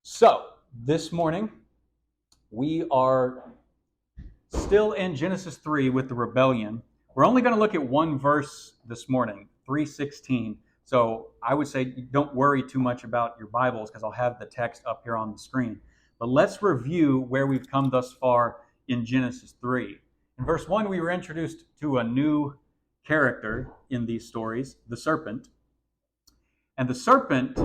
So, this morning, we are still in Genesis 3 with the rebellion. We're only going to look at one verse this morning, 3:16. So, I would say don't worry too much about your Bibles because I'll have the text up here on the screen. But let's review where we've come thus far in Genesis 3. In verse 1, we were introduced to a new character in these stories, the serpent. And the serpent,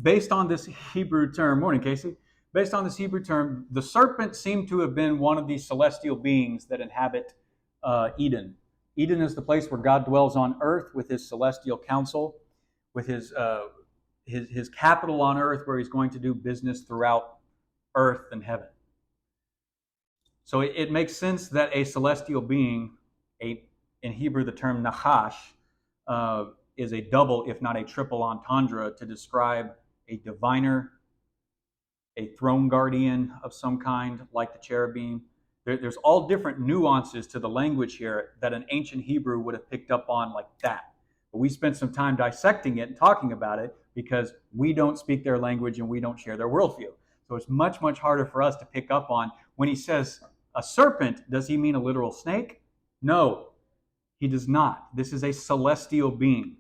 based on this Hebrew term, morning, Casey. Based on this Hebrew term, the serpent seemed to have been one of these celestial beings that inhabit Eden. Eden is the place where God dwells on earth with his celestial council, with his capital on earth, where he's going to do business throughout earth and heaven. So it makes sense that a celestial being, in Hebrew the term nachash, is a double, if not a triple entendre, to describe a diviner, a throne guardian of some kind, like the cherubim. There's all different nuances to the language here that an ancient Hebrew would have picked up on like that. But we spent some time dissecting it and talking about it because we don't speak their language and we don't share their worldview. So it's much, much harder for us to pick up on. When he says a serpent, does he mean a literal snake? No, he does not. This is a celestial being.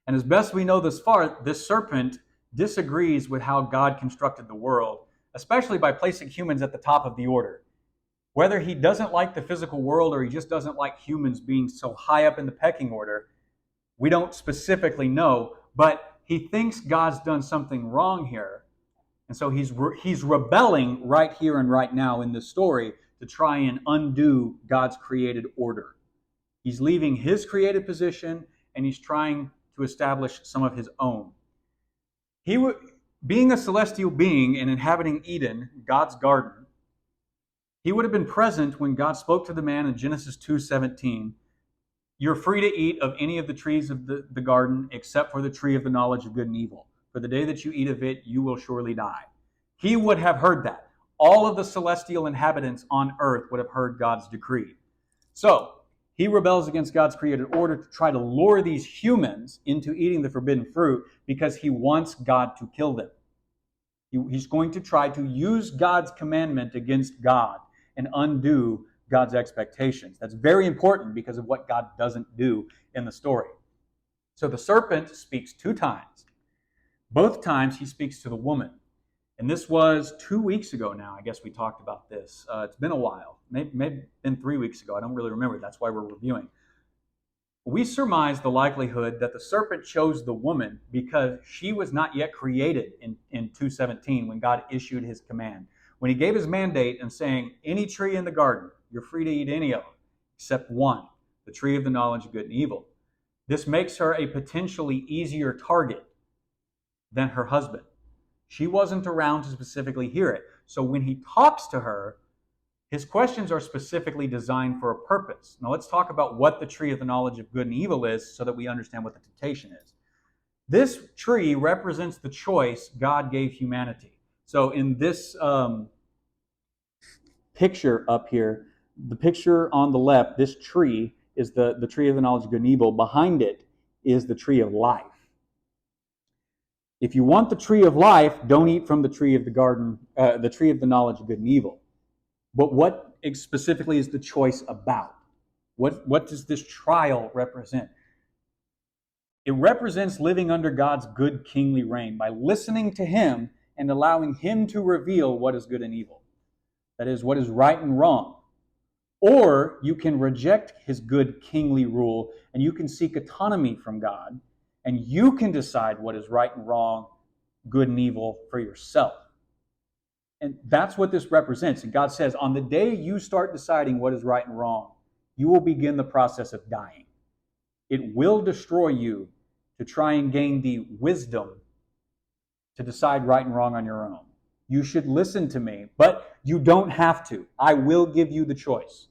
And as best we know thus far, this serpent disagrees with how God constructed the world, especially by placing humans at the top of the order. Whether he doesn't like the physical world or he just doesn't like humans being so high up in the pecking order, we don't specifically know, but he thinks God's done something wrong here. And so he's rebelling right here and right now in this story to try and undo God's created order. He's leaving his created position and he's trying to establish some of his own. Being a celestial being and inhabiting Eden, God's garden, he would have been present when God spoke to the man in Genesis 2:17. You're free to eat of any of the trees of the garden except for the tree of the knowledge of good and evil. For the day that you eat of it, you will surely die. He would have heard that. All of the celestial inhabitants on earth would have heard God's decree. So, he rebels against God's created order to try to lure these humans into eating the forbidden fruit because he wants God to kill them. He's going to try to use God's commandment against God and undo God's expectations. That's very important because of what God doesn't do in the story. So the serpent speaks 2 times. Both times he speaks to the woman. And this was 2 weeks ago now. I guess we talked about this. It's been a while. Maybe been 3 weeks ago. I don't really remember. That's why we're reviewing. We surmise the likelihood that the serpent chose the woman because she was not yet created in 2:17 when God issued his command. When he gave his mandate and saying, any tree in the garden, you're free to eat any of them, except one, the tree of the knowledge of good and evil. This makes her a potentially easier target than her husband. She wasn't around to specifically hear it. So when he talks to her, his questions are specifically designed for a purpose. Now let's talk about what the tree of the knowledge of good and evil is so that we understand what the temptation is. This tree represents the choice God gave humanity. So in this picture up here, the picture on the left, this tree is the tree of the knowledge of good and evil. Behind it is the tree of life. If you want the tree of life, don't eat from the tree of the garden, the tree of the knowledge of good and evil. But what specifically is the choice about? What does this trial represent? It represents living under God's good kingly reign by listening to him and allowing him to reveal what is good and evil. That is, what is right and wrong. Or you can reject his good kingly rule and you can seek autonomy from God and you can decide what is right and wrong, good and evil for yourself. And that's what this represents. And God says, on the day you start deciding what is right and wrong, you will begin the process of dying. It will destroy you to try and gain the wisdom to decide right and wrong on your own. You should listen to me, but you don't have to. I will give you the choice.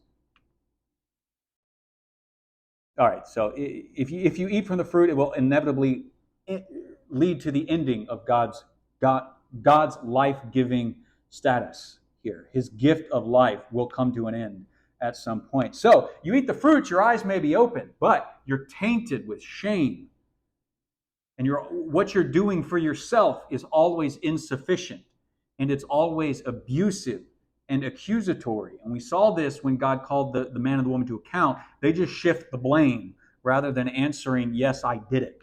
All right, so if you eat from the fruit, it will inevitably lead to the ending of God's life-giving status here. His gift of life will come to an end at some point. So you eat the fruit, your eyes may be open, but you're tainted with shame. And what you're doing for yourself is always insufficient, and it's always abusive and accusatory. And we saw this when God called the man and the woman to account. They just shift the blame rather than answering, yes, I did it.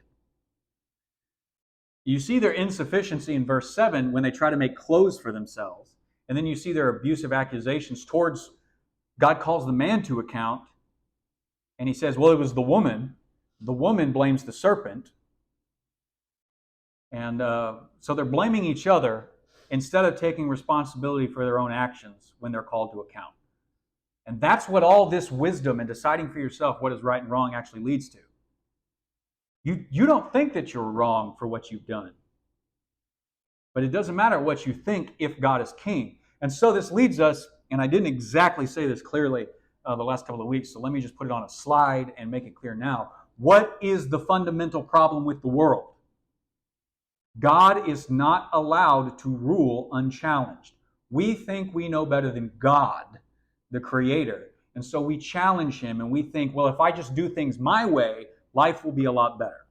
You see their insufficiency in verse 7 when they try to make clothes for themselves. And then you see their abusive accusations towards, God calls the man to account, and he says, well, it was the woman. The woman blames the serpent. And so they're blaming each other instead of taking responsibility for their own actions when they're called to account. And that's what all this wisdom and deciding for yourself what is right and wrong actually leads to. You don't think that you're wrong for what you've done. But it doesn't matter what you think if God is king. And so this leads us, and I didn't exactly say this clearly the last couple of weeks, so let me just put it on a slide and make it clear now. What is the fundamental problem with the world? God is not allowed to rule unchallenged. We think we know better than God, the Creator. And so we challenge Him and we think, well, if I just do things my way, life will be a lot better.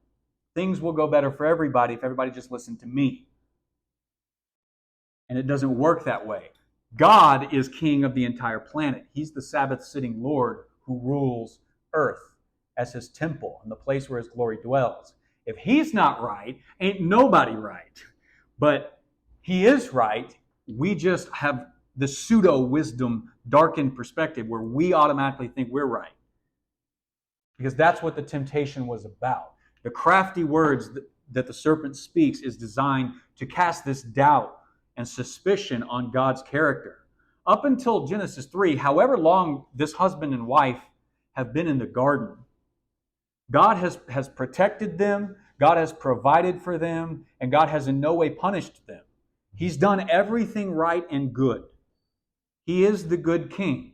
Things will go better for everybody if everybody just listened to me. And it doesn't work that way. God is king of the entire planet. He's the Sabbath-sitting Lord who rules earth as His temple and the place where His glory dwells. If He's not right, ain't nobody right. But He is right. We just have the pseudo-wisdom darkened perspective where we automatically think we're right. Because that's what the temptation was about. The crafty words that the serpent speaks is designed to cast this doubt and suspicion on God's character. Up until Genesis 3, however long this husband and wife have been in the garden, God has protected them, God has provided for them, and God has in no way punished them. He's done everything right and good. He is the good king.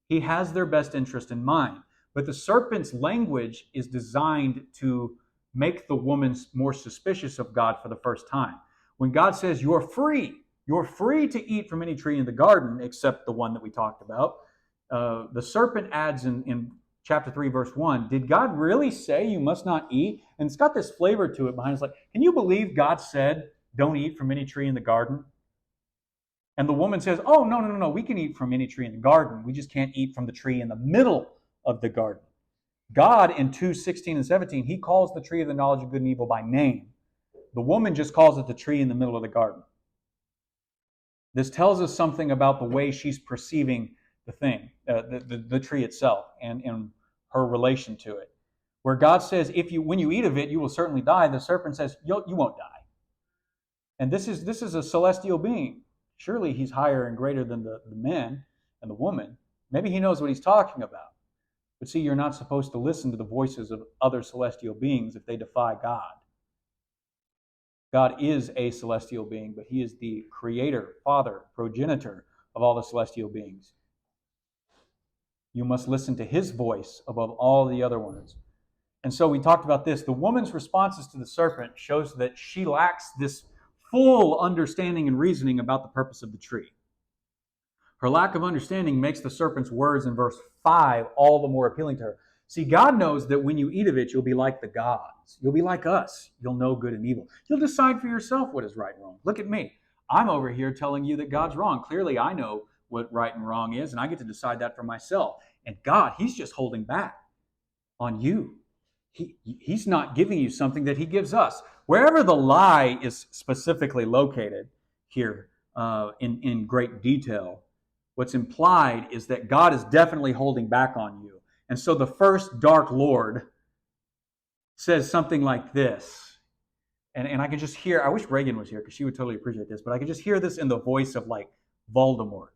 He has their best interest in mind. But the serpent's language is designed to make the woman more suspicious of God for the first time. When God says, you're free to eat from any tree in the garden, except the one that we talked about, the serpent adds in chapter 3, verse 1, did God really say you must not eat? And it's got this flavor to it behind. It's like, can you believe God said, don't eat from any tree in the garden? And the woman says, oh, no, we can eat from any tree in the garden. We just can't eat from the tree in the middle of the garden. God, in 2:16 and 17, He calls the tree of the knowledge of good and evil by name. The woman just calls it the tree in the middle of the garden. This tells us something about the way she's perceiving the thing, the tree itself, and her relation to it. Where God says, when you eat of it, you will certainly die. The serpent says, you won't die. And this is a celestial being. Surely he's higher and greater than the men and the woman. Maybe he knows what he's talking about. But see, you're not supposed to listen to the voices of other celestial beings if they defy God. God is a celestial being, but He is the creator, father, progenitor of all the celestial beings. You must listen to His voice above all the other ones. And so we talked about this. The woman's responses to the serpent shows that she lacks this full understanding and reasoning about the purpose of the tree. Her lack of understanding makes the serpent's words in verse 5 all the more appealing to her. See, God knows that when you eat of it, you'll be like the gods. You'll be like us. You'll know good and evil. You'll decide for yourself what is right and wrong. Look at me. I'm over here telling you that God's wrong. Clearly, I know what right and wrong is, and I get to decide that for myself. And God, He's just holding back on you. He's not giving you something that He gives us. Wherever the lie is specifically located here in great detail, what's implied is that God is definitely holding back on you. And so the first dark lord says something like this. And I can just hear, I wish Reagan was here because she would totally appreciate this, but I can just hear this in the voice of like Voldemort.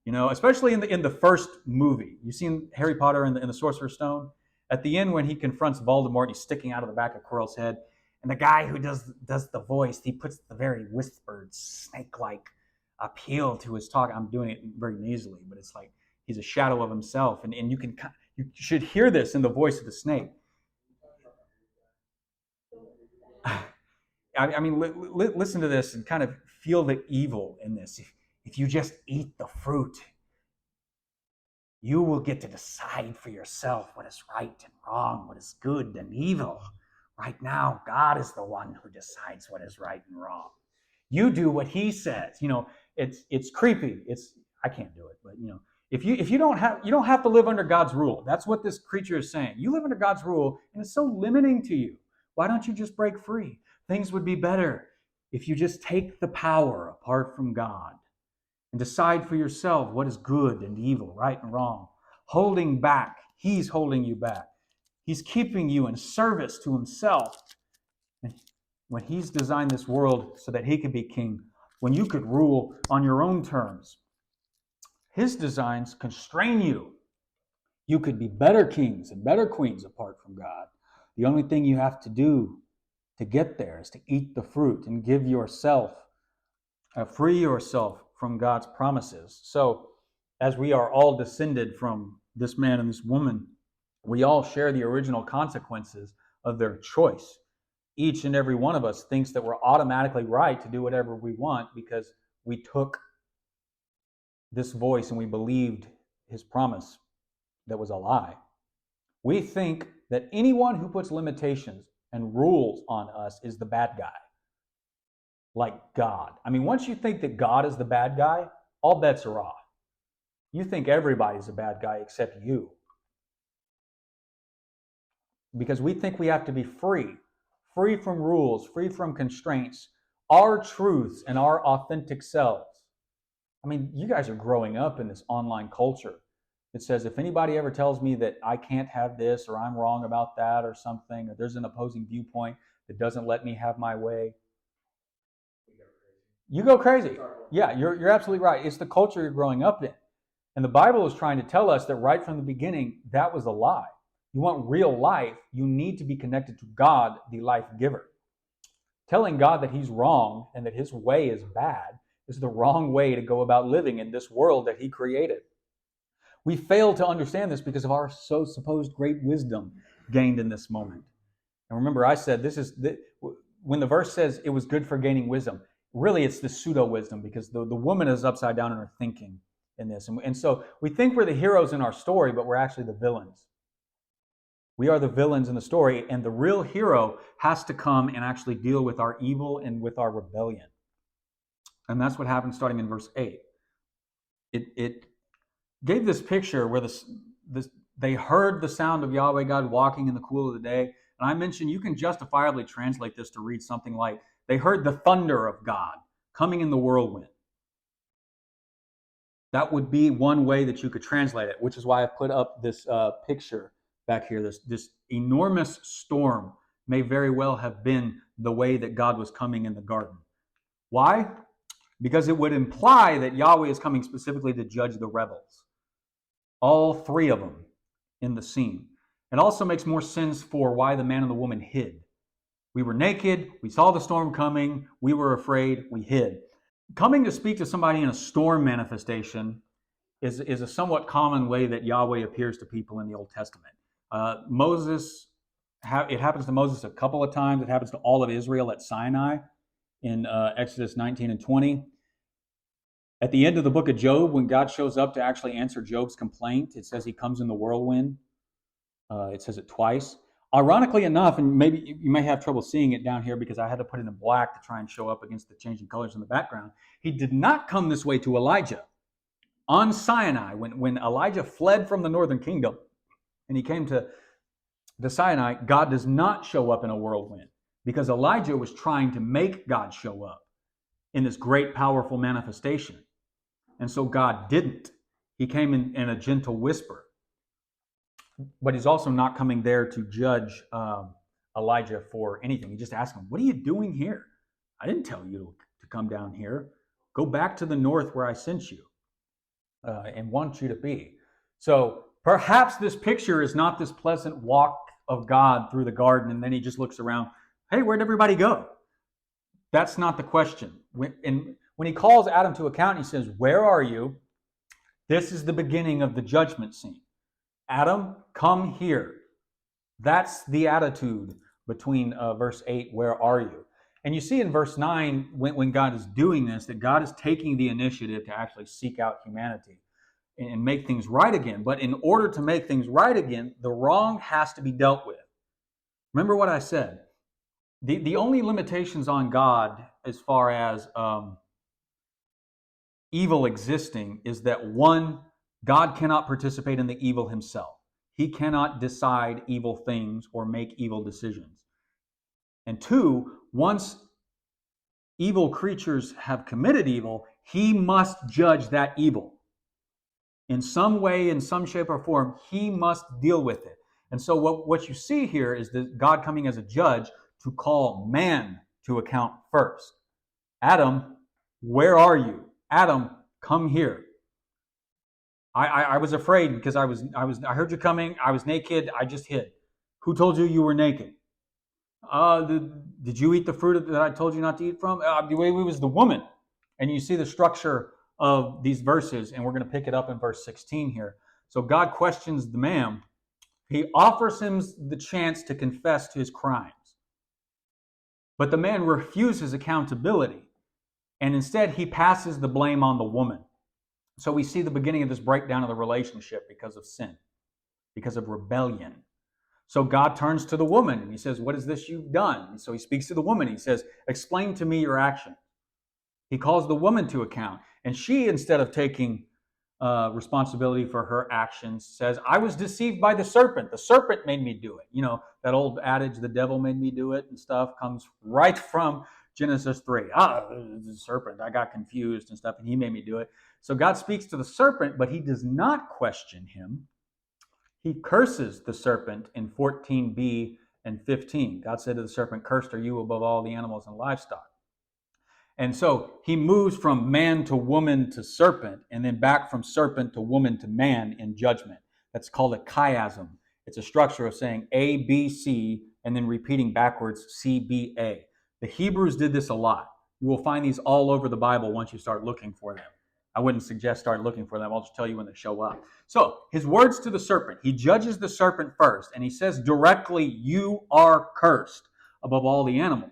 You know, especially in the first movie. You've seen Harry Potter and the Sorcerer's Stone? At the end when he confronts Voldemort, he's sticking out of the back of Quirrell's head. And the guy who does the voice, he puts the very whispered, snake-like appeal to his talk. I'm doing it very nasally, but it's like he's a shadow of himself. And you should hear this in the voice of the snake. I mean, listen to this and kind of feel the evil in this. If you just eat the fruit, you will get to decide for yourself what is right and wrong, what is good and evil. Right now, God is the one who decides what is right and wrong. You do what he says. It's creepy. I can't do it, but if you don't have to live under God's rule. That's what this creature is saying. You live under God's rule, and it's so limiting to you. Why don't you just break free? Things would be better if you just take the power apart from God and decide for yourself what is good and evil, right and wrong. Holding back, he's holding you back. He's keeping you in service to himself. And when he's designed this world so that he could be king, when you could rule on your own terms, his designs constrain you. You could be better kings and better queens apart from God. The only thing you have to do to get there is to eat the fruit and give yourself, free yourself from God's promises. So, as we are all descended from this man and this woman, we all share the original consequences of their choice. Each and every one of us thinks that we're automatically right to do whatever we want because we took this voice and we believed his promise that was a lie. We think that anyone who puts limitations and rules on us is the bad guy, like God. I mean, once you think that God is the bad guy, all bets are off. You think everybody's a bad guy except you. Because we think we have to be free from rules, free from constraints, our truths and our authentic selves. I mean, you guys are growing up in this online culture. It says if anybody ever tells me that I can't have this or I'm wrong about that or something, or there's an opposing viewpoint that doesn't let me have my way, you go crazy. Yeah, you're absolutely right. It's the culture you're growing up in. And the Bible is trying to tell us that right from the beginning, that was a lie. You want real life, you need to be connected to God, the life giver. Telling God that he's wrong and that his way is bad is the wrong way to go about living in this world that he created. We fail to understand this because of our supposed great wisdom gained in this moment. And remember, I said when the verse says it was good for gaining wisdom, really it's the pseudo-wisdom because the woman is upside down in her thinking in this. And so we think we're the heroes in our story, but we're actually the villains. We are the villains in the story, and the real hero has to come and actually deal with our evil and with our rebellion. And that's what happens starting in verse 8. It gave this picture where they heard the sound of Yahweh God walking in the cool of the day. And I mentioned you can justifiably translate this to read something like, they heard the thunder of God coming in the whirlwind. That would be one way that you could translate it, which is why I put up this picture back here. This enormous storm may very well have been the way that God was coming in the garden. Why? Because it would imply that Yahweh is coming specifically to judge the rebels. All three of them in the scene. It also makes more sense for why the man and the woman hid. We were naked, we saw the storm coming, we were afraid, we hid. Coming to speak to somebody in a storm manifestation is a somewhat common way that Yahweh appears to people in the Old Testament. It happens to Moses a couple of times. It happens to all of Israel at Sinai in Exodus 19 and 20. At the end of the book of Job, when God shows up to actually answer Job's complaint, it says he comes in the whirlwind. It says it twice. Ironically enough, and maybe you may have trouble seeing it down here because I had to put it in black to try and show up against the changing colors in the background, he did not come this way to Elijah. On Sinai, when Elijah fled from the northern kingdom and he came to Sinai, God does not show up in a whirlwind because Elijah was trying to make God show up in this great, powerful manifestation. And so God didn't. He came in a gentle whisper. But he's also not coming there to judge Elijah for anything. He just asked him, what are you doing here? I didn't tell you to come down here. Go back to the north where I sent you and want you to be. So perhaps this picture is not this pleasant walk of God through the garden, and then he just looks around. Hey, where'd everybody go? That's not the question. When he calls Adam to account, he says, where are you? This is the beginning of the judgment scene. Adam, come here. That's the attitude between verse 8, where are you? And you see in verse 9, when God is doing this, that God is taking the initiative to actually seek out humanity and make things right again. But in order to make things right again, the wrong has to be dealt with. Remember what I said. The only limitations on God as far as evil existing is that one, God cannot participate in the evil himself. He cannot decide evil things or make evil decisions. And two, once evil creatures have committed evil, he must judge that evil. In some way, in some shape or form, he must deal with it. And so what you see here is that God coming as a judge to call man to account first. Adam, where are you? Adam, come here. I was afraid because I heard you coming. I was naked. I just hid. Who told you you were naked? Did you eat the fruit that I told you not to eat from? It was the woman. And you see the structure of these verses, and we're going to pick it up in verse 16 here. So God questions the man. He offers him the chance to confess to his crimes. But the man refuses accountability, and instead he passes the blame on the woman. So we see the beginning of this breakdown of the relationship because of sin, because of rebellion. So God turns to the woman and he says, what is this you've done? And so he speaks to the woman. He says, explain to me your action. He calls the woman to account. And she, instead of taking responsibility for her actions, says, I was deceived by the serpent. The serpent made me do it. You know, that old adage, the devil made me do it and stuff, comes right from Genesis 3. The serpent, I got confused and stuff, and he made me do it. So God speaks to the serpent, but he does not question him. He curses the serpent in 14b and 15. God said to the serpent, cursed are you above all the animals and livestock. And so he moves from man to woman to serpent, and then back from serpent to woman to man in judgment. That's called a chiasm. It's a structure of saying A, B, C, and then repeating backwards C, B, A. The Hebrews did this a lot. You will find these all over the Bible once you start looking for them. I wouldn't suggest start looking for them. I'll just tell you when they show up. So his words to the serpent, he judges the serpent first, and he says directly, you are cursed above all the animals.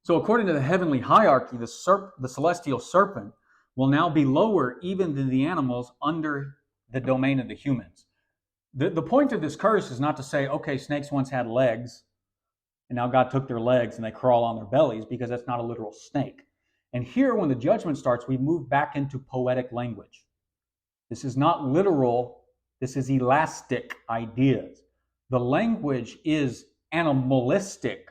So according to the heavenly hierarchy, the celestial serpent will now be lower even than the animals under the domain of the humans. The point of this curse is not to say, okay, snakes once had legs, and now God took their legs and they crawl on their bellies, because that's not a literal snake. And here, when the judgment starts, we move back into poetic language. This is not literal. This is elastic ideas. The language is animalistic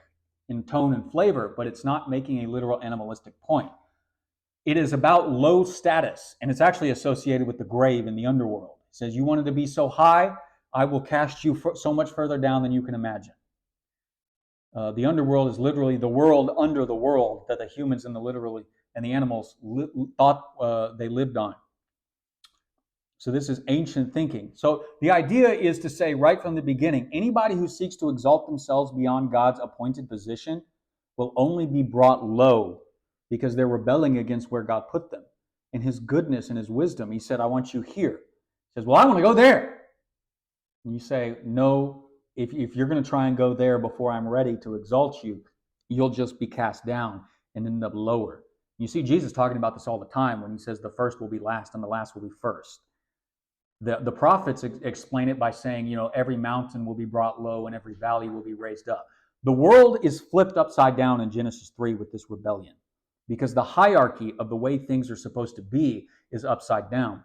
in tone and flavor, but it's not making a literal animalistic point. It is about low status, and it's actually associated with the grave in the underworld. It says, you wanted to be so high, I will cast you so much further down than you can imagine. The underworld is literally the world under the world that the humans and the animals thought they lived on. So this is ancient thinking. So the idea is to say right from the beginning, anybody who seeks to exalt themselves beyond God's appointed position will only be brought low because they're rebelling against where God put them. In his goodness and his wisdom, he said, I want you here. He says, well, I want to go there. And you say, no, if you're going to try and go there before I'm ready to exalt you, you'll just be cast down and end up lower. You see Jesus talking about this all the time when he says the first will be last and the last will be first. The prophets explain it by saying, every mountain will be brought low and every valley will be raised up. The world is flipped upside down in Genesis 3 with this rebellion, because the hierarchy of the way things are supposed to be is upside down.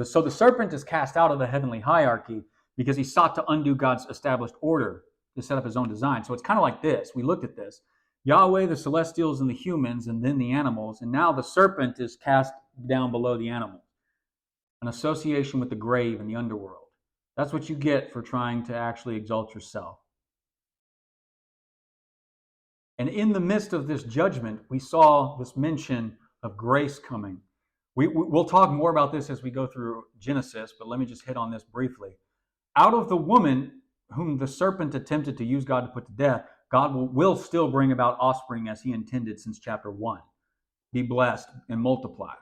So the serpent is cast out of the heavenly hierarchy because he sought to undo God's established order to set up his own design. So it's kind of like this. We looked at this. Yahweh, the celestials, and the humans, and then the animals. And now the serpent is cast down below the animals. An association with the grave and the underworld. That's what you get for trying to actually exalt yourself. And in the midst of this judgment, we saw this mention of grace coming. We'll talk more about this as we go through Genesis, but let me just hit on this briefly. Out of the woman whom the serpent attempted to use God to put to death, God will still bring about offspring as he intended since chapter 1. Be blessed and multiply.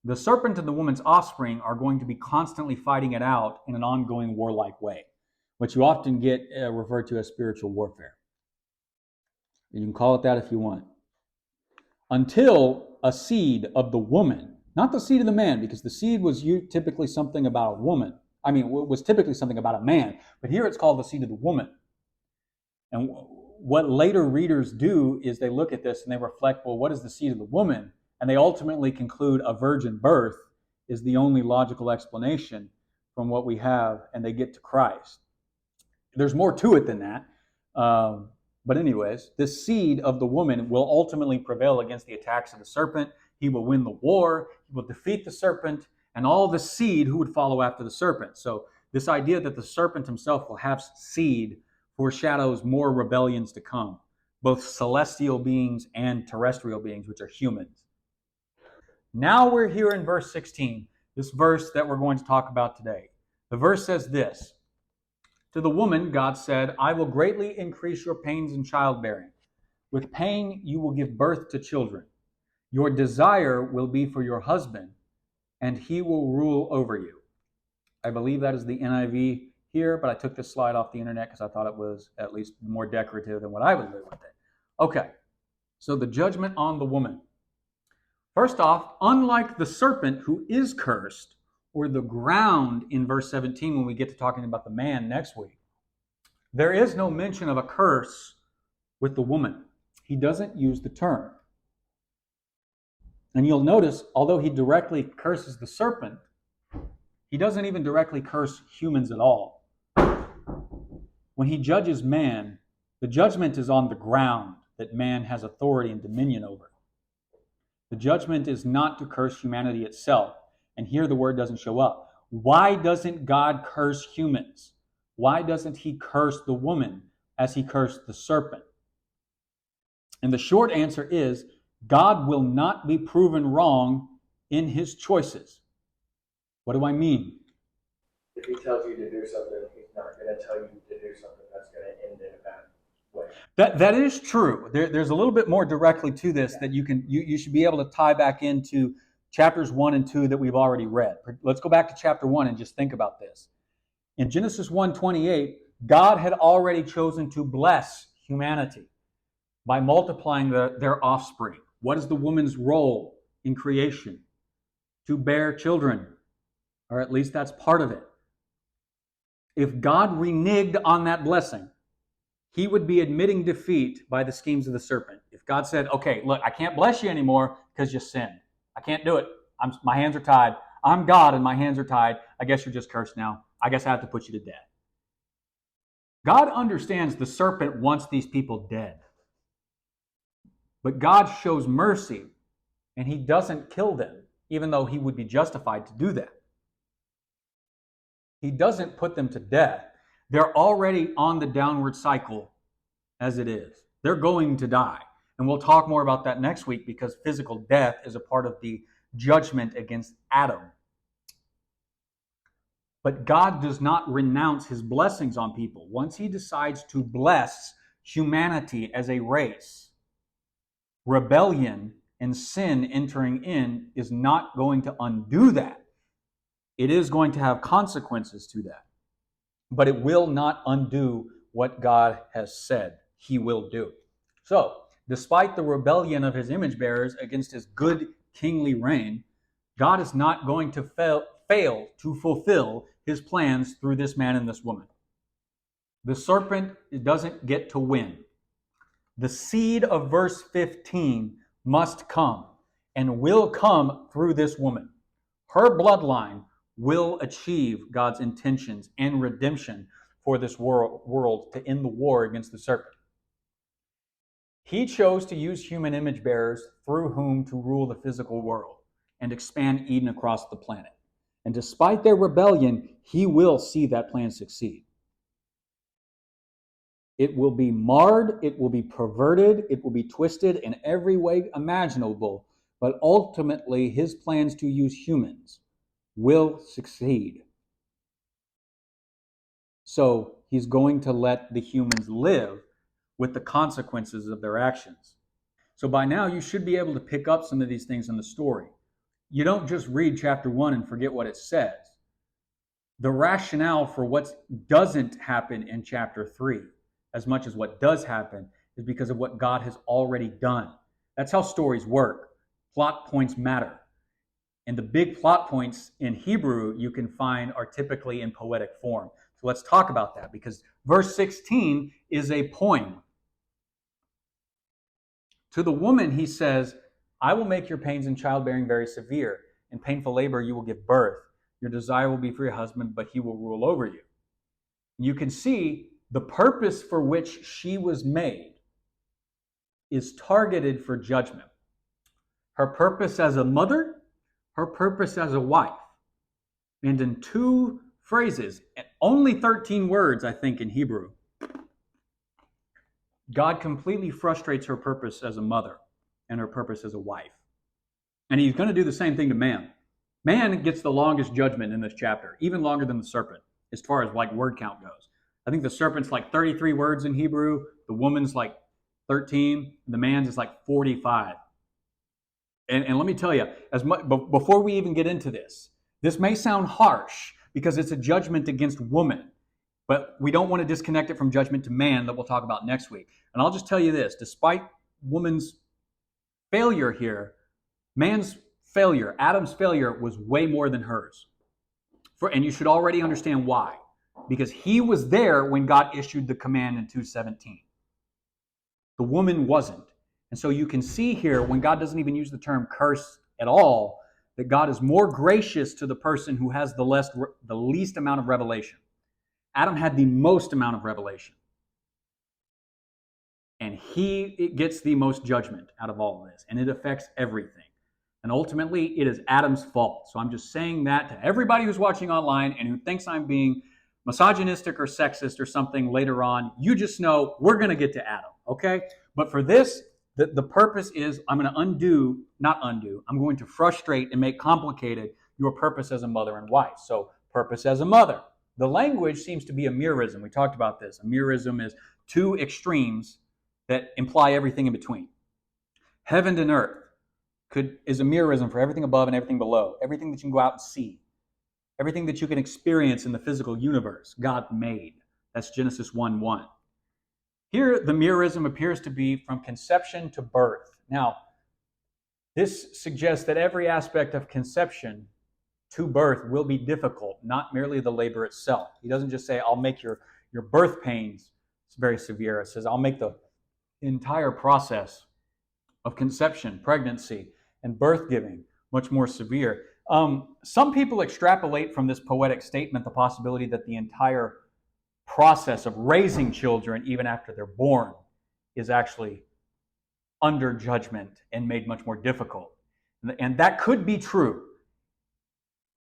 The serpent and the woman's offspring are going to be constantly fighting it out in an ongoing warlike way, which you often get referred to as spiritual warfare. You can call it that if you want. Until a seed of the woman, not the seed of the man, because the seed was typically something about a woman. Was typically something about a man, but here it's called the seed of the woman. And what later readers do is they look at this and they reflect, well, what is the seed of the woman? And they ultimately conclude a virgin birth is the only logical explanation from what we have, and they get to Christ. There's more to it than that. But anyways, the seed of the woman will ultimately prevail against the attacks of the serpent. He will win the war. He will defeat the serpent and all the seed who would follow after the serpent. So this idea that the serpent himself will have seed foreshadows more rebellions to come, both celestial beings and terrestrial beings, which are humans. Now we're here in verse 16, this verse that we're going to talk about today. The verse says this: "To the woman, God said, I will greatly increase your pains in childbearing. With pain, you will give birth to children. Your desire will be for your husband, and he will rule over you." I believe that is the NIV here, but I took this slide off the internet because I thought it was at least more decorative than what I would do with it. Okay, so the judgment on the woman. First off, unlike the serpent who is cursed, or the ground in verse 17 when we get to talking about the man next week, there is no mention of a curse with the woman. He doesn't use the term. And you'll notice, although he directly curses the serpent, he doesn't even directly curse humans at all. When he judges man, the judgment is on the ground that man has authority and dominion over. The judgment is not to curse humanity itself. And here the word doesn't show up. Why doesn't God curse humans? Why doesn't he curse the woman as he cursed the serpent? And the short answer is, God will not be proven wrong in his choices. What do I mean? If he tells you to do something, he's not going to tell you to do something that's going to end in a bad way. That is true. There's a little bit more directly to this that you should be able to tie back into chapters 1 and 2 that we've already read. Let's go back to chapter 1 and just think about this. In Genesis 1:28, God had already chosen to bless humanity by multiplying their offspring. What is the woman's role in creation? To bear children, or at least that's part of it. If God reneged on that blessing, he would be admitting defeat by the schemes of the serpent. If God said, okay, look, I can't bless you anymore because you sinned. I can't do it. My hands are tied. I'm God and my hands are tied. I guess you're just cursed now. I guess I have to put you to death. God understands the serpent wants these people dead. But God shows mercy and he doesn't kill them, even though he would be justified to do that. He doesn't put them to death. They're already on the downward cycle as it is. They're going to die. And we'll talk more about that next week because physical death is a part of the judgment against Adam. But God does not renounce his blessings on people. Once he decides to bless humanity as a race, rebellion and sin entering in is not going to undo that. It is going to have consequences to that. But it will not undo what God has said he will do. So, despite the rebellion of his image bearers against his good kingly reign, God is not going to fail to fulfill his plans through this man and this woman. The serpent doesn't get to win. The seed of verse 15 must come and will come through this woman. Her bloodline will achieve God's intentions and redemption for this world to end the war against the serpent. He chose to use human image bearers through whom to rule the physical world and expand Eden across the planet. And despite their rebellion, he will see that plan succeed. It will be marred, it will be perverted, it will be twisted in every way imaginable, but ultimately his plans to use humans will succeed. So he's going to let the humans live with the consequences of their actions. So by now you should be able to pick up some of these things in the story. You don't just read chapter 1 and forget what it says. The rationale for what doesn't happen in chapter 3, as much as what does happen, is because of what God has already done. That's how stories work. Plot points matter. And the big plot points in Hebrew you can find are typically in poetic form. So let's talk about that, because verse 16 is a poem. To the woman, he says, I will make your pains in childbearing very severe. In painful labor, you will give birth. Your desire will be for your husband, but he will rule over you. You can see the purpose for which she was made is targeted for judgment. Her purpose as a mother, her purpose as a wife. And in two phrases, and only 13 words, I think, in Hebrew, God completely frustrates her purpose as a mother and her purpose as a wife. And he's going to do the same thing to man. Man gets the longest judgment in this chapter, even longer than the serpent, as far as like word count goes. I think the serpent's like 33 words in Hebrew, the woman's like 13, the man's is like 45. And let me tell you, before we even get into this may sound harsh because it's a judgment against woman, but we don't want to disconnect it from judgment to man that we'll talk about next week. And I'll just tell you this, despite woman's failure here, man's failure, Adam's failure was way more than hers. And you should already understand why. Because he was there when God issued the command in 2:17. The woman wasn't. And so you can see here, when God doesn't even use the term curse at all, that God is more gracious to the person who has the least amount of revelation. Adam had the most amount of revelation. And he gets the most judgment out of all of this. And it affects everything. And ultimately, it is Adam's fault. So I'm just saying that to everybody who's watching online and who thinks I'm being misogynistic or sexist or something later on. You just know we're going to get to Adam, okay? But for this, the purpose is I'm going to I'm going to frustrate and make complicated your purpose as a mother and wife. So purpose as a mother. The language seems to be a merism. We talked about this. A merism is two extremes that imply everything in between. Heaven and earth is a merism for everything above and everything below. Everything that you can go out and see. Everything that you can experience in the physical universe, God made. That's Genesis 1:1. Here, the merism appears to be from conception to birth. Now, this suggests that every aspect of conception to birth will be difficult, not merely the labor itself. He doesn't just say, I'll make your birth pains very severe. It says, I'll make the entire process of conception, pregnancy, and birth giving much more severe. Some people extrapolate from this poetic statement the possibility that the entire process of raising children, even after they're born, is actually under judgment and made much more difficult. And that could be true.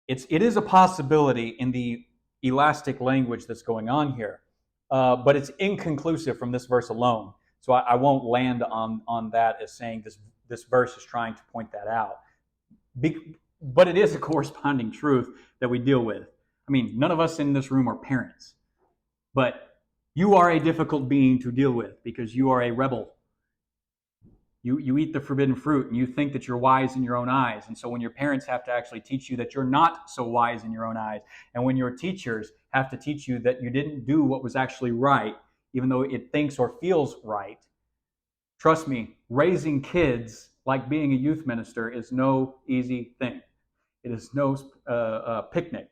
It is a possibility in the elastic language that's going on here, but it's inconclusive from this verse alone. So I won't land on that as saying this verse is trying to point that out. But it is a corresponding truth that we deal with. I mean, none of us in this room are parents, but you are a difficult being to deal with because you are a rebel. You eat the forbidden fruit and you think that you're wise in your own eyes. And so when your parents have to actually teach you that you're not so wise in your own eyes, and when your teachers have to teach you that you didn't do what was actually right, even though it thinks or feels right, trust me, raising kids like being a youth minister is no easy thing. It is no picnic.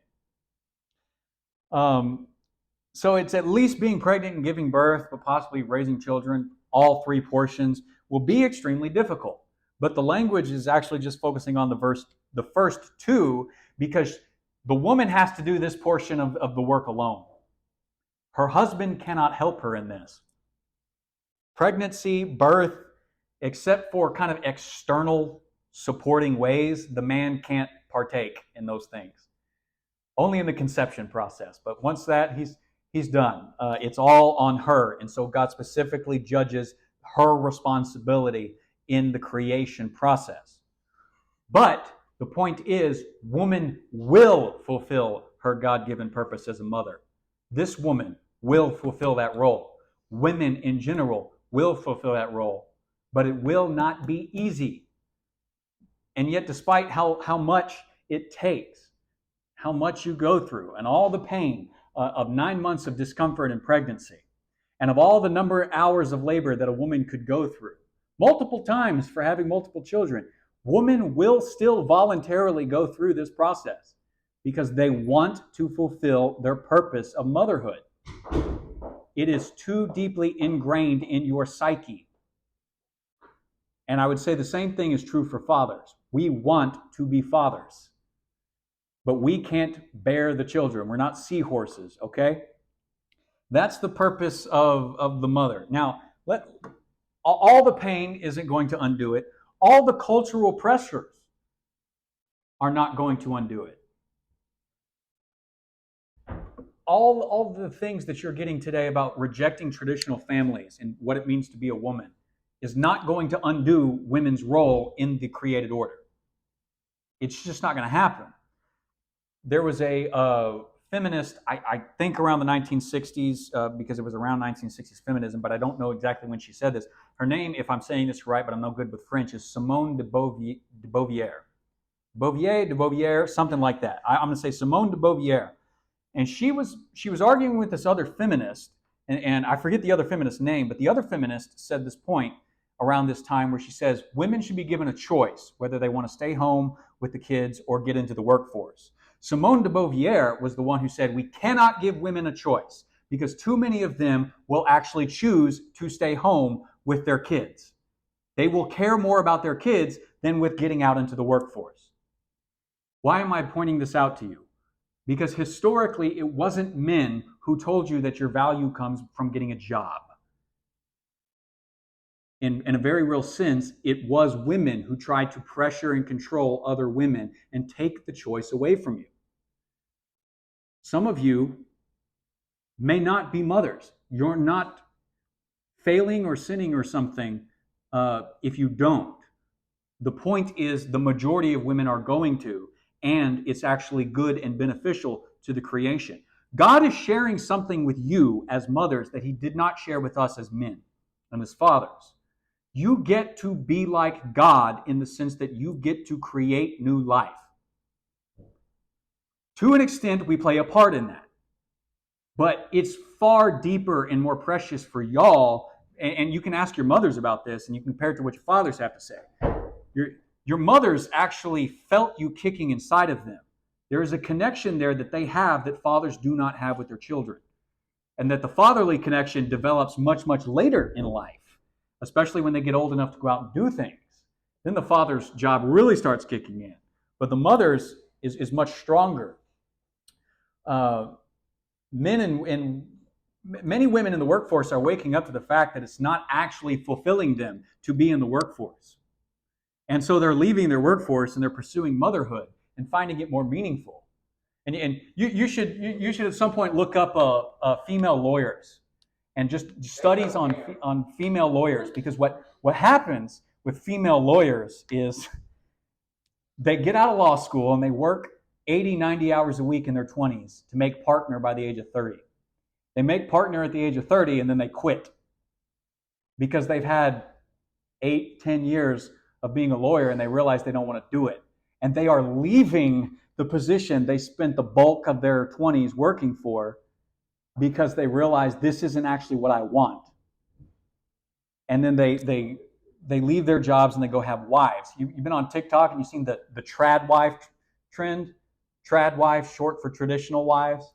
So it's at least being pregnant and giving birth, but possibly raising children, all three portions, will be extremely difficult. But the language is actually just focusing on the first two, because the woman has to do this portion of the work alone. Her husband cannot help her in this. Pregnancy, birth, except for kind of external supporting ways, the man can't partake in those things. Only in the conception process. But once that, he's done. It's all on her. And so God specifically judges her responsibility in the creation process. But the point is, woman will fulfill her God-given purpose as a mother. This woman will fulfill that role. Women in general will fulfill that role. But it will not be easy. And yet, despite how much it takes, how much you go through, and all the pain of 9 months of discomfort in pregnancy, and of all the number of hours of labor that a woman could go through, multiple times for having multiple children, women will still voluntarily go through this process because they want to fulfill their purpose of motherhood. It is too deeply ingrained in your psyche. And I would say the same thing is true for fathers. We want to be fathers, but we can't bear the children. We're not seahorses, okay? That's the purpose of the mother. Now, all the pain isn't going to undo it. All the cultural pressures are not going to undo it. All the things that you're getting today about rejecting traditional families and what it means to be a woman is not going to undo women's role in the created order. It's just not going to happen. There was a feminist, I think around the 1960s, because it was around 1960s feminism, but I don't know exactly when she said this. Her name, if I'm saying this right, but I'm no good with French, is Simone de Beauvoir. De Beauvoir, something like that. I'm going to say Simone de Beauvoir. And she was arguing with this other feminist, and I forget the other feminist's name, but the other feminist said this point around this time where she says women should be given a choice whether they want to stay home with the kids or get into the workforce. Simone de Beauvoir was the one who said we cannot give women a choice because too many of them will actually choose to stay home with their kids. They will care more about their kids than with getting out into the workforce. Why am I pointing this out to you? Because historically, it wasn't men who told you that your value comes from getting a job. In a very real sense, it was women who tried to pressure and control other women and take the choice away from you. Some of you may not be mothers. You're not failing or sinning or something if you don't. The point is the majority of women are going to, and it's actually good and beneficial to the creation. God is sharing something with you as mothers that he did not share with us as men and as fathers. You get to be like God in the sense that you get to create new life. To an extent, we play a part in that. But it's far deeper and more precious for y'all, and you can ask your mothers about this, and you can compare it to what your fathers have to say. Your mothers actually felt you kicking inside of them. There is a connection there that they have that fathers do not have with their children. And that the fatherly connection develops much, much later in life, especially when they get old enough to go out and do things. Then the father's job really starts kicking in. But the mother's is much stronger. Men and many women in the workforce are waking up to the fact that it's not actually fulfilling them to be in the workforce. And so they're leaving their workforce and they're pursuing motherhood and finding it more meaningful. And you should at some point look up female lawyers and just studies on female lawyers, because what happens with female lawyers is they get out of law school and they work 80, 90 hours a week in their 20s to make partner by the age of 30. They make partner at the age of 30 and then they quit because they've had 8, 10 years of being a lawyer and they realize they don't want to do it. And they are leaving the position they spent the bulk of their 20s working for because they realize this isn't actually what I want. And then they leave their jobs and they go have wives. You've been on TikTok and you've seen the trad wife trend. Trad wife, short for traditional wives.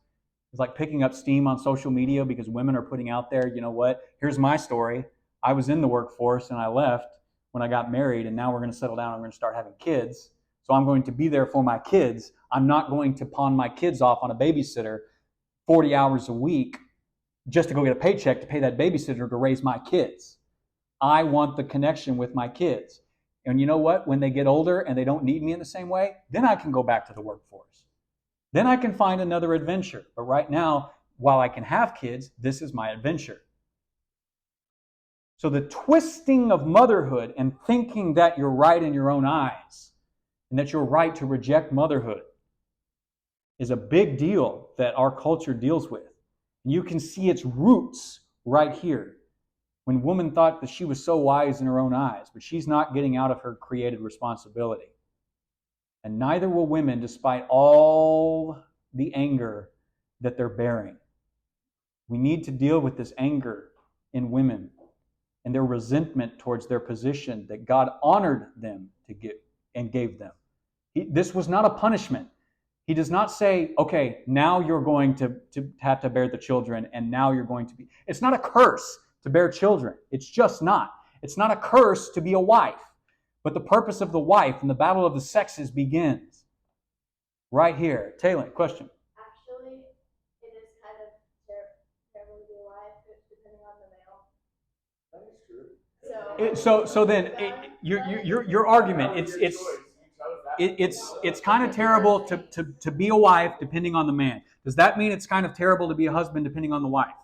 It's like picking up steam on social media because women are putting out there, you know what, here's my story. I was in the workforce and I left when I got married, and now we're going to settle down and we're going to start having kids. So I'm going to be there for my kids. I'm not going to pawn my kids off on a babysitter 40 hours a week just to go get a paycheck to pay that babysitter to raise my kids. I want the connection with my kids. And you know what? When they get older and they don't need me in the same way, then I can go back to the workforce. Then I can find another adventure. But right now, while I can have kids, this is my adventure. So the twisting of motherhood and thinking that you're right in your own eyes and that you're right to reject motherhood is a big deal that our culture deals with. And you can see its roots right here. When woman thought that she was so wise in her own eyes, but she's not getting out of her created responsibility. And neither will women, despite all the anger that they're bearing. We need to deal with this anger in women and their resentment towards their position that God honored them to give and gave them. This was not a punishment. He does not say, okay, now you're going to have to bear the children, and now you're going to be. It's not a curse to bear children. It's just not. It's not a curse to be a wife. But the purpose of the wife and the battle of the sexes begins right here. Taylor, question. Actually, it is kind of terrible to be alive, depending on the male. That is true. So then your argument it's kind of terrible to be a wife depending on the man. Does that mean it's kind of terrible to be a husband depending on the wife?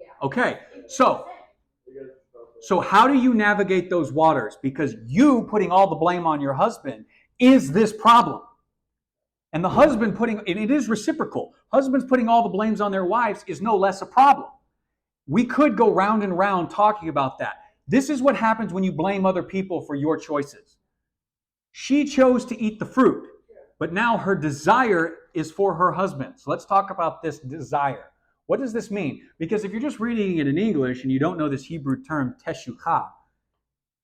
Yeah. Okay. So how do you navigate those waters? Because you putting all the blame on your husband is this problem. And the husband it is reciprocal. Husbands putting all the blames on their wives is no less a problem. We could go round and round talking about that. This is what happens when you blame other people for your choices. She chose to eat the fruit, but now her desire is for her husband. So let's talk about this desire. What does this mean? Because if you're just reading it in English and you don't know this Hebrew term, teshukah,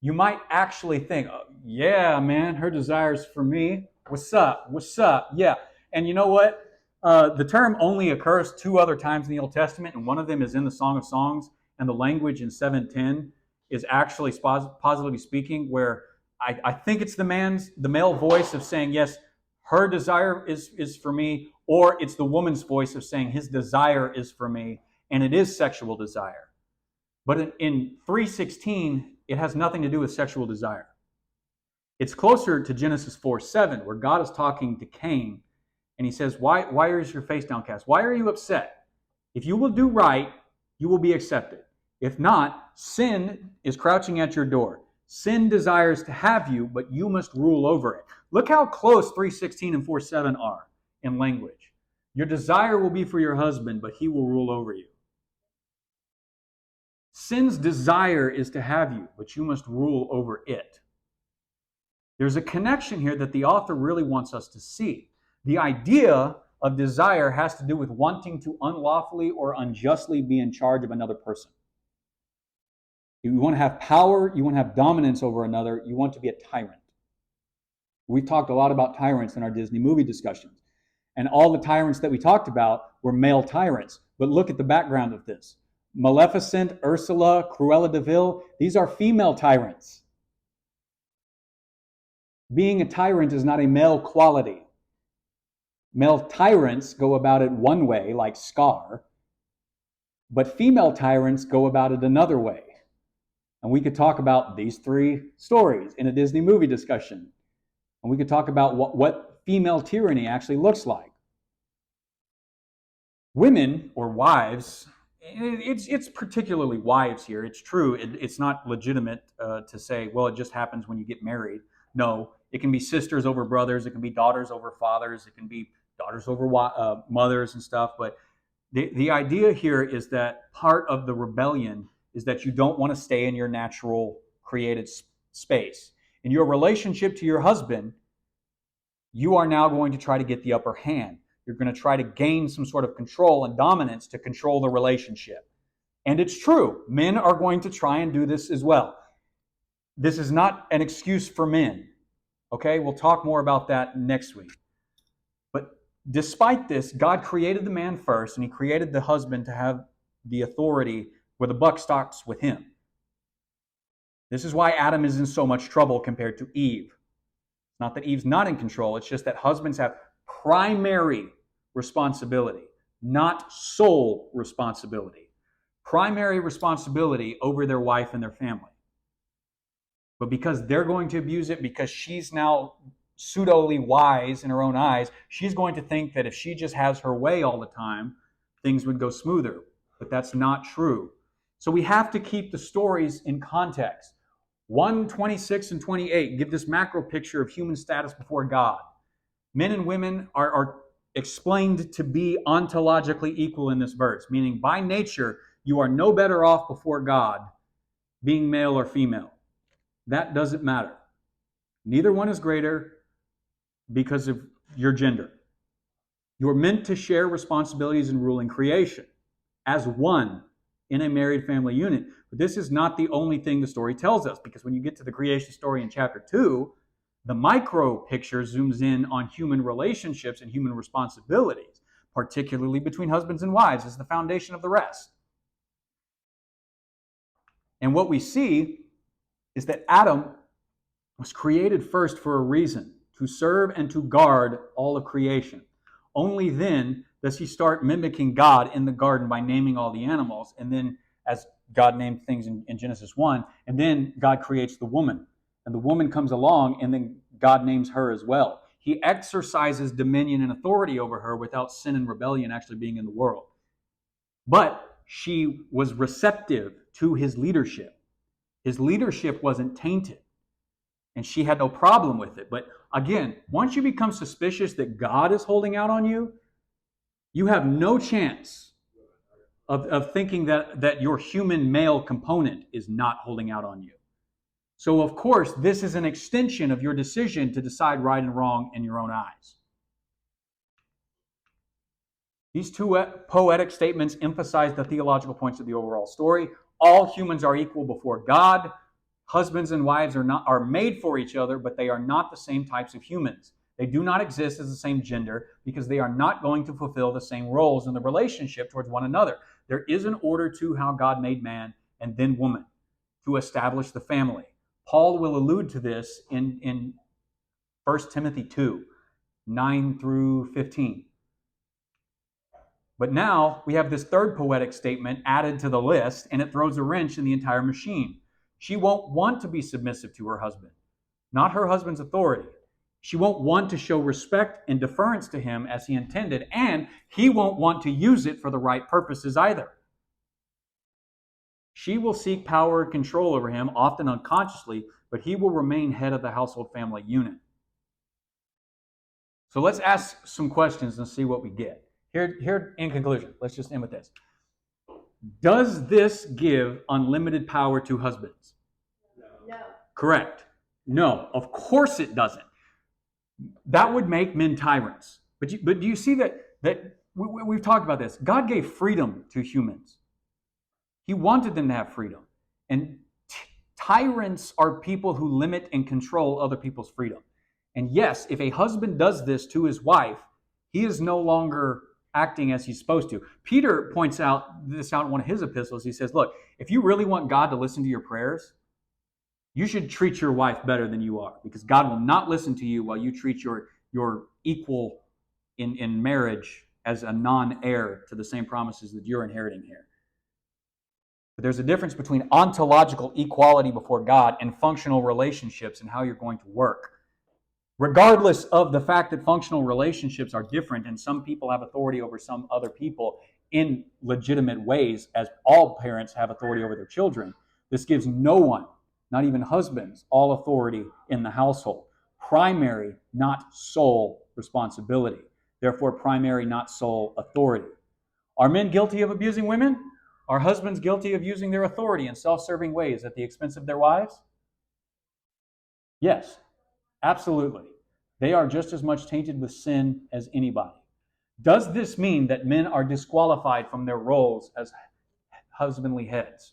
you might actually think, oh, yeah, man, her desire's for me. What's up? What's up? Yeah. And you know what? The term only occurs 2 other times in the Old Testament, and one of them is in the Song of Songs, and the language in 7:10 is actually, positively speaking, where I think it's the male voice of saying, yes, her desire is for me, or it's the woman's voice of saying his desire is for me, and it is sexual desire. But in 3:16, it has nothing to do with sexual desire. It's closer to Genesis 4:7, where God is talking to Cain, and he says, why is your face downcast? Why are you upset? If you will do right, you will be accepted. If not, sin is crouching at your door. Sin desires to have you, but you must rule over it. Look how close 3:16 and 4:7 are in language. Your desire will be for your husband, but he will rule over you. Sin's desire is to have you, but you must rule over it. There's a connection here that the author really wants us to see. The idea of desire has to do with wanting to unlawfully or unjustly be in charge of another person. You want to have power, you want to have dominance over another, you want to be a tyrant. We've talked a lot about tyrants in our Disney movie discussions. And all the tyrants that we talked about were male tyrants. But look at the background of this. Maleficent, Ursula, Cruella de Vil, these are female tyrants. Being a tyrant is not a male quality. Male tyrants go about it one way, like Scar, but female tyrants go about it another way. And we could talk about these 3 stories in a Disney movie discussion. And we could talk about what female tyranny actually looks like. Women, or wives, it's particularly wives here. It's true. It's not legitimate to say, well, it just happens when you get married. No, it can be sisters over brothers. It can be daughters over fathers. It can be daughters over mothers and stuff. But the idea here is that part of the rebellion is that you don't want to stay in your natural created space. In your relationship to your husband, you are now going to try to get the upper hand. You're going to try to gain some sort of control and dominance to control the relationship. And it's true. Men are going to try and do this as well. This is not an excuse for men. Okay, we'll talk more about that next week. But despite this, God created the man first, and he created the husband to have the authority where the buck stops with him. This is why Adam is in so much trouble compared to Eve. Not that Eve's not in control, it's just that husbands have primary responsibility, not sole responsibility. Primary responsibility over their wife and their family. But because they're going to abuse it, because she's now pseudo-ly wise in her own eyes, she's going to think that if she just has her way all the time, things would go smoother. But that's not true. So we have to keep the stories in context. 1:26 and 28 give this macro picture of human status before God. Men and women are explained to be ontologically equal in this verse, meaning by nature, you are no better off before God being male or female. That doesn't matter. Neither one is greater because of your gender. You're meant to share responsibilities in ruling creation as one in a married family unit. But this is not the only thing the story tells us, because when you get to the creation story in chapter 2, the micro picture zooms in on human relationships and human responsibilities, particularly between husbands and wives, as the foundation of the rest. And what we see is that Adam was created first for a reason, to serve and to guard all of creation. Only then does he start mimicking God in the garden by naming all the animals, and then as God named things in Genesis 1, and then God creates the woman. And the woman comes along, and then God names her as well. He exercises dominion and authority over her without sin and rebellion actually being in the world. But she was receptive to his leadership. His leadership wasn't tainted, and she had no problem with it. But again, once you become suspicious that God is holding out on you, you have no chance of thinking that your human male component is not holding out on you. So, of course, this is an extension of your decision to decide right and wrong in your own eyes. These two poetic statements emphasize the theological points of the overall story. All humans are equal before God. Husbands and wives are made for each other, but they are not the same types of humans. They do not exist as the same gender because they are not going to fulfill the same roles in the relationship towards one another. There is an order to how God made man and then woman to establish the family. Paul will allude to this in 1 Timothy 2, 9 through 15. But now we have this third poetic statement added to the list, and it throws a wrench in the entire machine. She won't want to be submissive to her husband, not her husband's authority. She won't want to show respect and deference to him as he intended, and he won't want to use it for the right purposes either. She will seek power and control over him, often unconsciously, but he will remain head of the household family unit. So let's ask some questions and see what we get. Here, in conclusion, let's just end with this. Does this give unlimited power to husbands? No. Correct. No, of course it doesn't. That would make men tyrants. But do you see that we've talked about this? God gave freedom to humans. He wanted them to have freedom. And tyrants are people who limit and control other people's freedom. And yes, if a husband does this to his wife, he is no longer acting as he's supposed to. Peter points out this out in one of his epistles. He says, look, if you really want God to listen to your prayers, you should treat your wife better than you are, because God will not listen to you while you treat your equal in marriage as a non-heir to the same promises that you're inheriting here. But there's a difference between ontological equality before God and functional relationships and how you're going to work. Regardless of the fact that functional relationships are different and some people have authority over some other people in legitimate ways, as all parents have authority over their children, this gives no one, not even husbands, all authority in the household. Primary, not sole responsibility. Therefore, primary, not sole authority. Are men guilty of abusing women? Are husbands guilty of using their authority in self-serving ways at the expense of their wives? Yes, absolutely. They are just as much tainted with sin as anybody. Does this mean that men are disqualified from their roles as husbandly heads?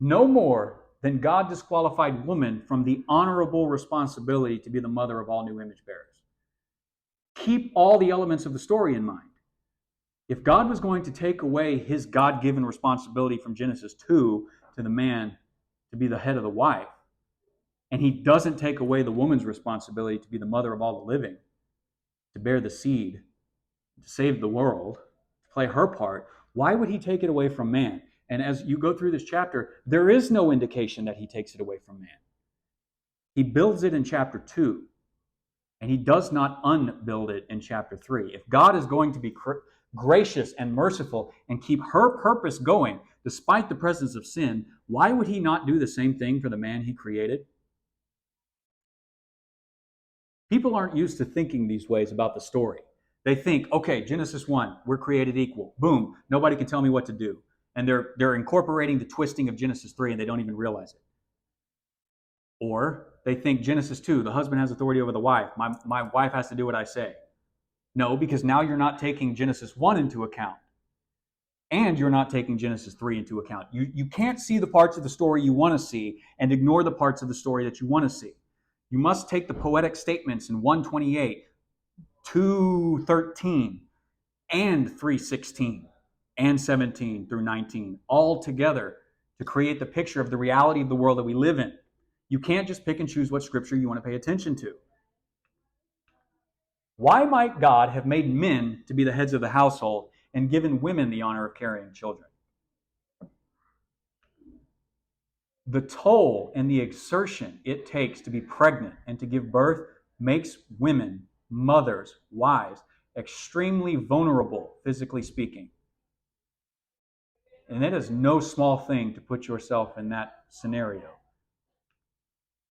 No more than God disqualified woman from the honorable responsibility to be the mother of all new image bearers. Keep all the elements of the story in mind. If God was going to take away his God-given responsibility from Genesis 2 to the man to be the head of the wife, and he doesn't take away the woman's responsibility to be the mother of all the living, to bear the seed, to save the world, to play her part, why would he take it away from man? And as you go through this chapter, there is no indication that he takes it away from man. He builds it in chapter 2, and he does not unbuild it in chapter 3. If God is going to be gracious and merciful and keep her purpose going despite the presence of sin, why would he not do the same thing for the man he created? People aren't used to thinking these ways about the story. They think, okay, Genesis 1, we're created equal. Boom, nobody can tell me what to do. And they're incorporating the twisting of Genesis 3 and they don't even realize it. Or they think Genesis 2, the husband has authority over the wife. My wife has to do what I say. No, because now you're not taking Genesis 1 into account. And you're not taking Genesis 3 into account. You can't see the parts of the story you want to see and ignore the parts of the story that you want to see. You must take the poetic statements in 1:28, 2:13, and 3:16, and 17 through 19 all together to create the picture of the reality of the world that we live in. You can't just pick and choose what scripture you want to pay attention to. Why might God have made men to be the heads of the household and given women the honor of carrying children? The toll and the exertion it takes to be pregnant and to give birth makes women, mothers, wives, extremely vulnerable, physically speaking. And that is no small thing to put yourself in that scenario.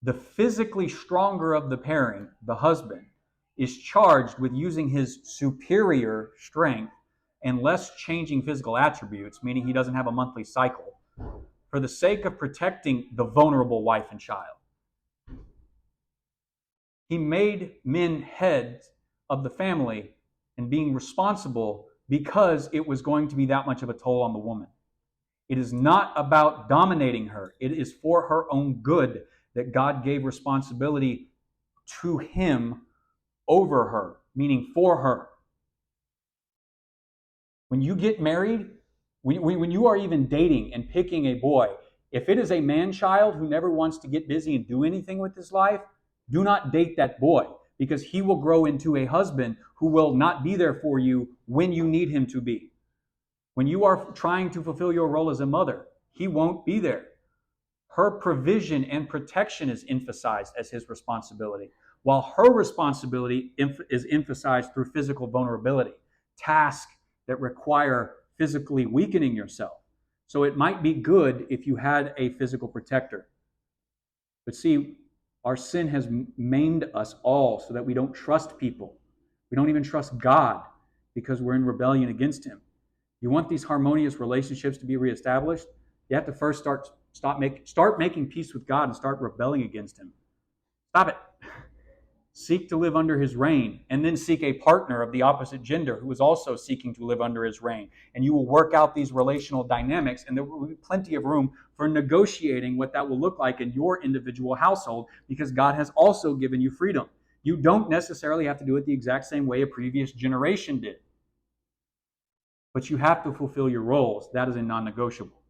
The physically stronger of the pairing, the husband, is charged with using his superior strength and less changing physical attributes, meaning he doesn't have a monthly cycle, for the sake of protecting the vulnerable wife and child. He made men heads of the family and being responsible because it was going to be that much of a toll on the woman. It is not about dominating her. It is for her own good that God gave responsibility to him over her, meaning for her. When you get married, when you are even dating and picking a boy, if it is a man-child who never wants to get busy and do anything with his life, do not date that boy, because he will grow into a husband who will not be there for you when you need him to be. When you are trying to fulfill your role as a mother, he won't be there. Her provision and protection is emphasized as his responsibility, while her responsibility is emphasized through physical vulnerability, tasks that require physically weakening yourself. So it might be good if you had a physical protector. But see, our sin has maimed us all so that we don't trust people. We don't even trust God because we're in rebellion against him. You want these harmonious relationships to be reestablished? You have to first start making peace with God and start rebelling against him. Stop it. Seek to live under his reign, and then seek a partner of the opposite gender who is also seeking to live under his reign. And you will work out these relational dynamics, and there will be plenty of room for negotiating what that will look like in your individual household, because God has also given you freedom. You don't necessarily have to do it the exact same way a previous generation did. But you have to fulfill your roles. That is a non-negotiable.